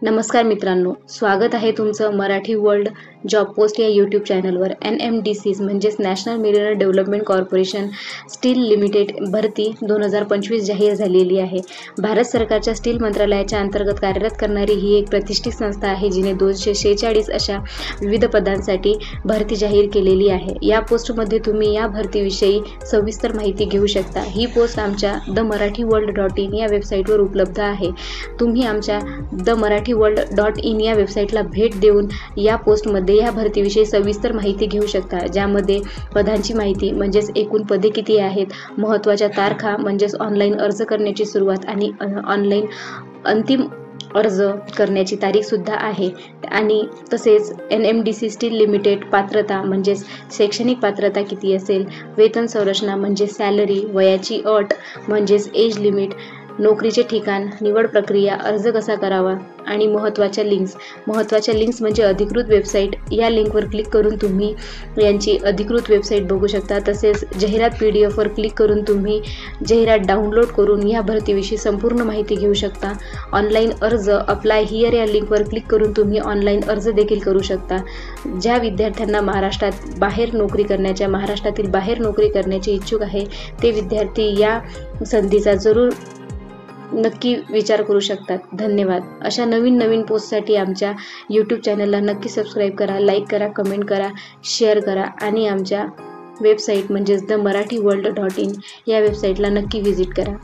नमस्कार मित्रांनो, स्वागत आहे तुमचं मराठी वर्ल्ड जॉब पोस्ट या यूट्यूब चॅनलवर. NMDC म्हणजेच national mineral development corporation steel limited भरती 2025 जाहीर झालेली आहे. भारत सरकारच्या स्टील मंत्रालयाच्या अंतर्गत कार्यरत करणारी ही एक प्रतिष्ठित संस्था आहे, जिने 246 अशा विविध पदांसाठी भरती जाहीर केलेली आहे. या पोस्टमध्ये तुम्ही या भरतीविषयी सविस्तर माहिती घेऊ शकता. ही पोस्ट आमच्या themarathiworld.in या वेबसाईटवर उपलब्ध आहे. तुम्ही आमच्या themarathiworld.in या वेबसाईटला भेट देऊन या पोस्टमध्ये या भरतीविषयी सविस्तर माहिती घेऊ शकता, ज्यामध्ये पदांची माहिती म्हणजेच एकूण पदे किती आहेत, महत्त्वाच्या तारखा म्हणजेच ऑनलाईन अर्ज करण्याची सुरुवात आणि ऑनलाईन अंतिम अर्ज करण्याची तारीख सुद्धा आहे. आणि तसेच NMDC स्टील लिमिटेड पात्रता म्हणजेच शैक्षणिक पात्रता किती असेल, वेतन संरचना म्हणजे सॅलरी, वयाची अट म्हणजेच एज लिमिट, नोकरीचे ठिकाण, निवड प्रक्रिया, अर्ज कसा करावा आणि महत्त्वाच्या लिंक्स म्हणजे अधिकृत वेबसाईट. या लिंकवर क्लिक करून तुम्ही यांची अधिकृत वेबसाईट बघू शकता. तसेच जाहिरात PDF वर क्लिक करून तुम्ही जाहिरात डाउनलोड करून या भरतीविषयी संपूर्ण माहिती घेऊ शकता. ऑनलाईन अर्ज अप्लाय हिअर या लिंकवर क्लिक करून तुम्ही ऑनलाईन अर्ज देखील करू शकता. ज्या विद्यार्थ्यांना महाराष्ट्रातील बाहेर नोकरी करण्याची इच्छुक आहे ते विद्यार्थी या संधीचा नक्की विचार करू शकतात. धन्यवाद. अशा नवीन पोस्टसाठी आमच्या यूट्यूब चॅनलला नक्की सबस्क्राईब करा, लाईक करा, कमेंट करा, शेअर करा आणि आमच्या वेबसाईट म्हणजेच themarathiworld.in या वेबसाईटला नक्की व्हिजिट करा.